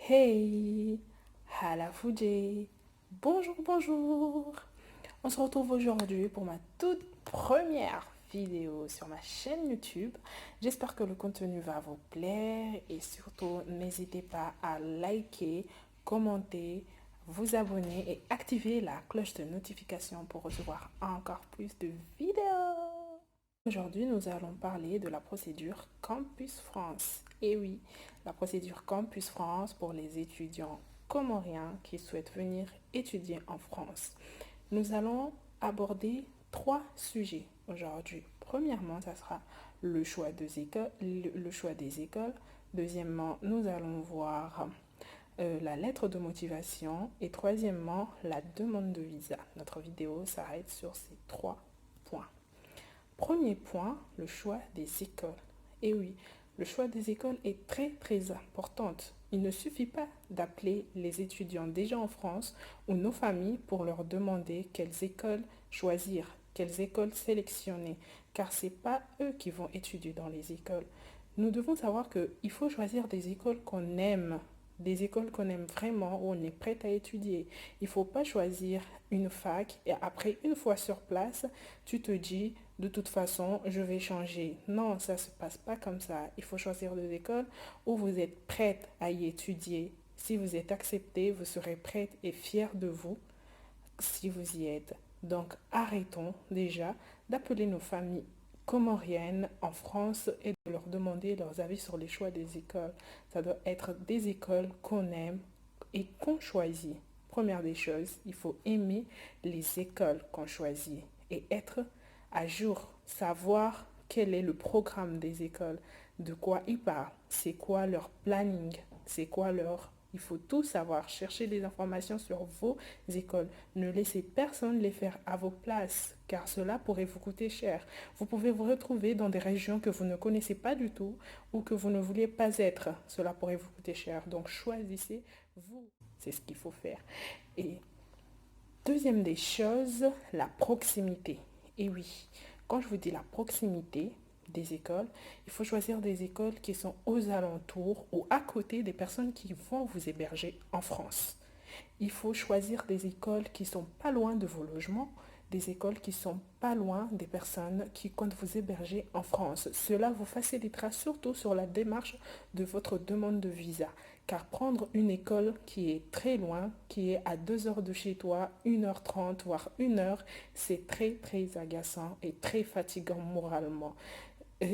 Hey, Halafoudjé, bonjour, bonjour. On se retrouve aujourd'hui pour ma toute première vidéo sur ma chaîne YouTube. J'espère que le contenu va vous plaire et surtout n'hésitez pas à liker, commenter, vous abonner et activer la cloche de notification pour recevoir encore plus de vidéos. Aujourd'hui, nous allons parler de la procédure Campus France. Et oui, la procédure Campus France pour les étudiants comoriens qui souhaitent venir étudier en France. Nous allons aborder trois sujets aujourd'hui. Premièrement, ça sera le choix des écoles. Deuxièmement, nous allons voir la lettre de motivation. Et troisièmement, la demande de visa. Notre vidéo s'arrête sur ces trois points. Premier point, le choix des écoles. Et oui, le choix des écoles est très très important. Il ne suffit pas d'appeler les étudiants déjà en France ou nos familles pour leur demander quelles écoles choisir, quelles écoles sélectionner, car ce n'est pas eux qui vont étudier dans les écoles. Nous devons savoir qu'il faut choisir des écoles qu'on aime vraiment, où on est prêt à étudier. Il ne faut pas choisir une fac et après, une fois sur place, tu te dis, de toute façon, je vais changer. Non, ça ne se passe pas comme ça. Il faut choisir des écoles où vous êtes prête à y étudier. Si vous êtes accepté, vous serez prête et fière de vous si vous y êtes. Donc arrêtons déjà d'appeler nos familles comoriennes en France et de leur demander leurs avis sur les choix des écoles. Ça doit être des écoles qu'on aime et qu'on choisit. Première des choses, il faut aimer les écoles qu'on choisit et être à jour, savoir quel est le programme des écoles, de quoi ils parlent, c'est quoi leur planning, c'est quoi leur... Il faut tout savoir, chercher des informations sur vos écoles. Ne laissez personne les faire à vos places, car cela pourrait vous coûter cher. Vous pouvez vous retrouver dans des régions que vous ne connaissez pas du tout ou que vous ne vouliez pas être. Cela pourrait vous coûter cher. Donc choisissez vous. C'est ce qu'il faut faire. Et deuxième des choses, la proximité. Et oui, quand je vous dis la proximité des écoles, il faut choisir des écoles qui sont aux alentours ou à côté des personnes qui vont vous héberger en France. Il faut choisir des écoles qui sont pas loin de vos logements, des écoles qui sont pas loin des personnes qui comptent vous héberger en France. Cela vous facilitera surtout sur la démarche de votre demande de visa. Car prendre une école qui est très loin, qui est à 2 heures de chez toi, 1h30, voire 1 heure, c'est très très agaçant et très fatigant moralement.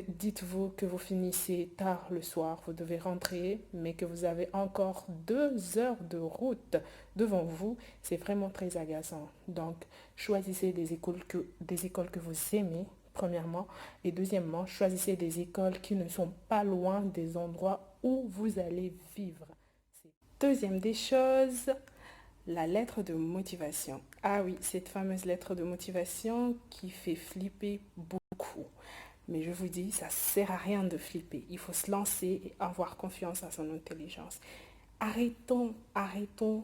Dites-vous que vous finissez tard le soir, vous devez rentrer, mais que vous avez encore 2 heures de route devant vous, c'est vraiment très agaçant. Donc, choisissez des écoles que vous aimez, premièrement, et deuxièmement, choisissez des écoles qui ne sont pas loin des endroits où vous allez vivre. Deuxième des choses, la lettre de motivation. Ah oui, cette fameuse lettre de motivation qui fait flipper beaucoup. Mais je vous dis, ça ne sert à rien de flipper. Il faut se lancer et avoir confiance à son intelligence. Arrêtons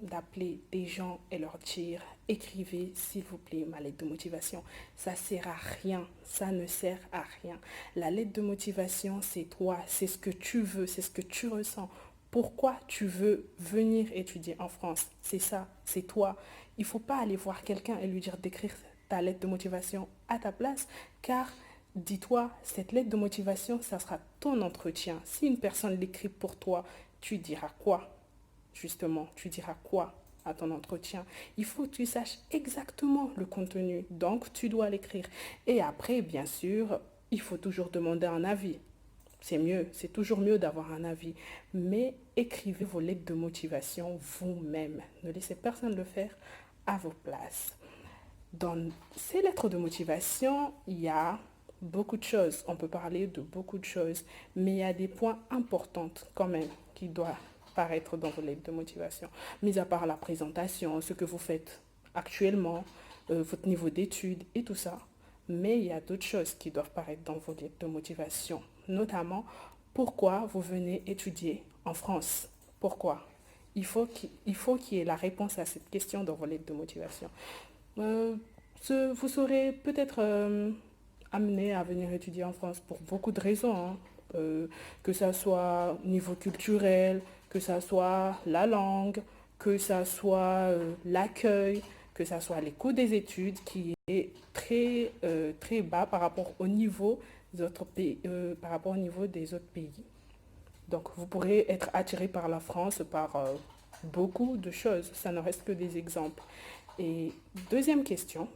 d'appeler des gens et leur dire écrivez s'il vous plaît ma lettre de motivation. Ça sert à rien, ça ne sert à rien. La lettre de motivation, c'est toi, c'est ce que tu veux, c'est ce que tu ressens. Pourquoi tu veux venir étudier en France? C'est ça, c'est toi. Il ne faut pas aller voir quelqu'un et lui dire d'écrire ta lettre de motivation à ta place, car dis-toi, cette lettre de motivation, ça sera ton entretien. Si une personne l'écrit pour toi, tu diras quoi? Justement, tu diras quoi à ton entretien? Il faut que tu saches exactement le contenu. Donc, tu dois l'écrire. Et après, bien sûr, il faut toujours demander un avis. C'est mieux, c'est toujours mieux d'avoir un avis. Mais écrivez vos lettres de motivation vous-même. Ne laissez personne le faire à vos places. Dans ces lettres de motivation, il y a beaucoup de choses. On peut parler de beaucoup de choses, mais il y a des points importants quand même qui doivent paraître dans vos lettres de motivation. Mis à part la présentation, ce que vous faites actuellement, votre niveau d'études et tout ça. Mais il y a d'autres choses qui doivent paraître dans vos lettres de motivation, notamment pourquoi vous venez étudier en France. Pourquoi? Il faut qu'il y ait la réponse à cette question dans vos lettres de motivation. Euh, Vous serez peut-être amené à venir étudier en France pour beaucoup de raisons, hein. Que ça soit au niveau culturel, que ça soit la langue, que ça soit l'accueil, que ça soit les coûts des études qui est très bas par rapport au niveau des autres pays, par rapport au niveau des autres pays. Donc, vous pourrez être attiré par la France par beaucoup de choses. Ça ne reste que des exemples. Et deuxième question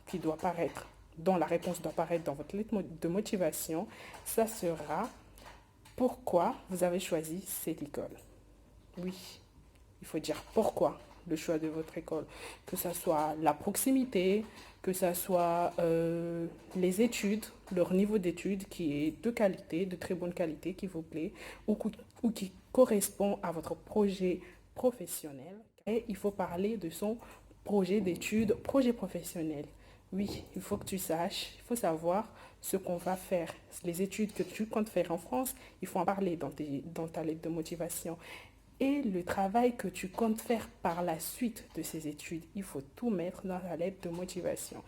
qui doit paraître, dont la réponse doit paraître dans votre lettre de motivation, ça sera pourquoi vous avez choisi cette école. Oui, il faut dire pourquoi le choix de votre école. Que ce soit la proximité, que ce soit les études, leur niveau d'études qui est de qualité, de très bonne qualité, qui vous plaît, ou qui correspond à votre projet professionnel. Et il faut parler de son projet d'études, projet professionnel. Oui, il faut que tu saches, il faut savoir ce qu'on va faire. Les études que tu comptes faire en France, il faut en parler dans ta lettre de motivation. Et le travail que tu comptes faire par la suite de ces études, il faut tout mettre dans ta lettre de motivation.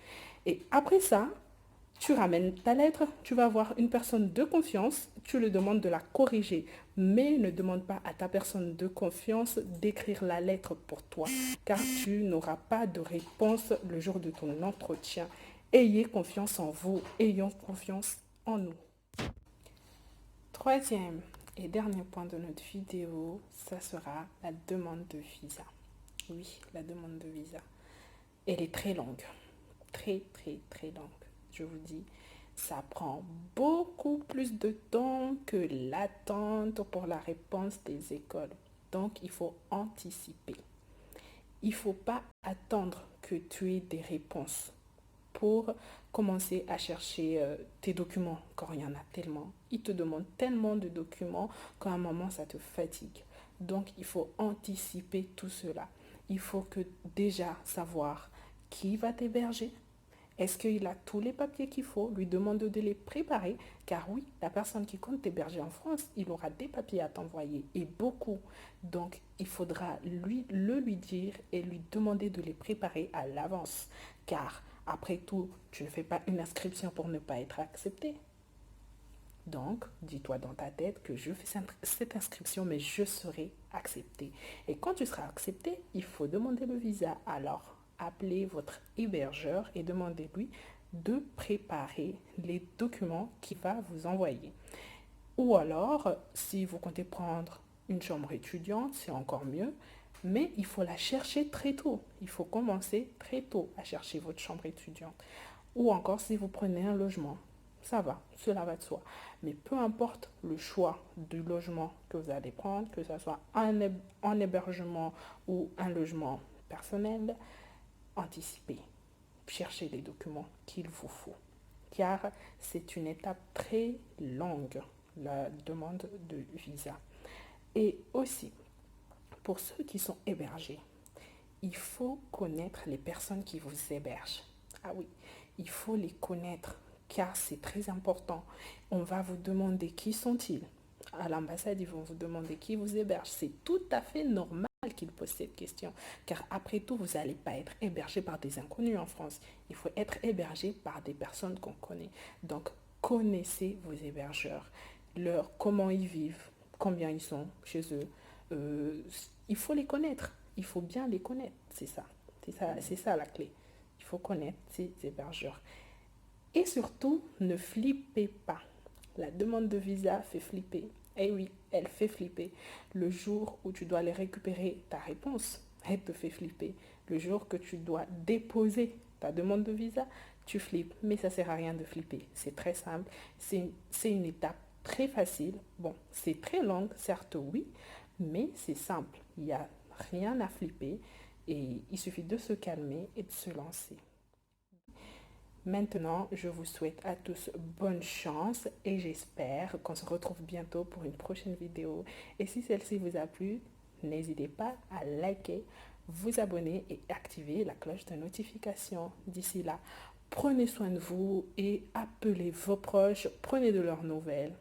Et après ça, tu ramènes ta lettre, tu vas voir une personne de confiance, tu lui demandes de la corriger, mais ne demande pas à ta personne de confiance d'écrire la lettre pour toi, car tu n'auras pas de réponse le jour de ton entretien. Ayez confiance en vous, ayons confiance en nous. Troisième et dernier point de notre vidéo, ça sera la demande de visa. Oui, la demande de visa. Elle est très longue, très longue. Je vous dis, ça prend beaucoup plus de temps que l'attente pour la réponse des écoles. Donc, il faut anticiper. Il ne faut pas attendre que tu aies des réponses pour commencer à chercher tes documents, car il y en a tellement. Ils te demandent tellement de documents qu'à un moment, ça te fatigue. Donc, il faut anticiper tout cela. Il faut que déjà savoir qui va t'héberger. Est-ce qu'il a tous les papiers qu'il faut? Lui demander de les préparer, car oui, la personne qui compte t'héberger en France, il aura des papiers à t'envoyer, et beaucoup. Donc, il faudra lui dire et lui demander de les préparer à l'avance, car après tout, tu ne fais pas une inscription pour ne pas être accepté. Donc, dis-toi dans ta tête que je fais cette inscription, mais je serai accepté. Et quand tu seras accepté, il faut demander le visa. Alors, appelez votre hébergeur et demandez-lui de préparer les documents qu'il va vous envoyer. Ou alors, si vous comptez prendre une chambre étudiante, c'est encore mieux. Mais il faut la chercher très tôt. Il faut commencer très tôt à chercher votre chambre étudiante. Ou encore si vous prenez un logement. Ça va, cela va de soi. Mais peu importe le choix du logement que vous allez prendre, que ce soit un hébergement ou un logement personnel, anticipez. Cherchez les documents qu'il vous faut. Car c'est une étape très longue, la demande de visa. Et aussi, pour ceux qui sont hébergés, il faut connaître les personnes qui vous hébergent. Ah oui, il faut les connaître car c'est très important. On va vous demander qui sont-ils. À l'ambassade, ils vont vous demander qui vous héberge. C'est tout à fait normal qu'ils posent cette question. Car après tout, vous n'allez pas être hébergé par des inconnus en France. Il faut être hébergé par des personnes qu'on connaît. Donc, connaissez vos hébergeurs, comment ils vivent, combien ils sont chez eux. Il faut les connaître. Il faut bien les connaître. C'est ça la clé. Il faut connaître ces hébergeurs. Et surtout, ne flippez pas. La demande de visa fait flipper. Eh oui, elle fait flipper. Le jour où tu dois aller récupérer ta réponse, elle te fait flipper. Le jour que tu dois déposer ta demande de visa, tu flippes. Mais ça ne sert à rien de flipper. C'est très simple. C'est une étape très facile. Bon, c'est très long, certes oui, mais c'est simple. Il n'y a rien à flipper et il suffit de se calmer et de se lancer. Maintenant, je vous souhaite à tous bonne chance et j'espère qu'on se retrouve bientôt pour une prochaine vidéo. Et si celle-ci vous a plu, n'hésitez pas à liker, vous abonner et activer la cloche de notification. D'ici là, prenez soin de vous et appelez vos proches, prenez de leurs nouvelles.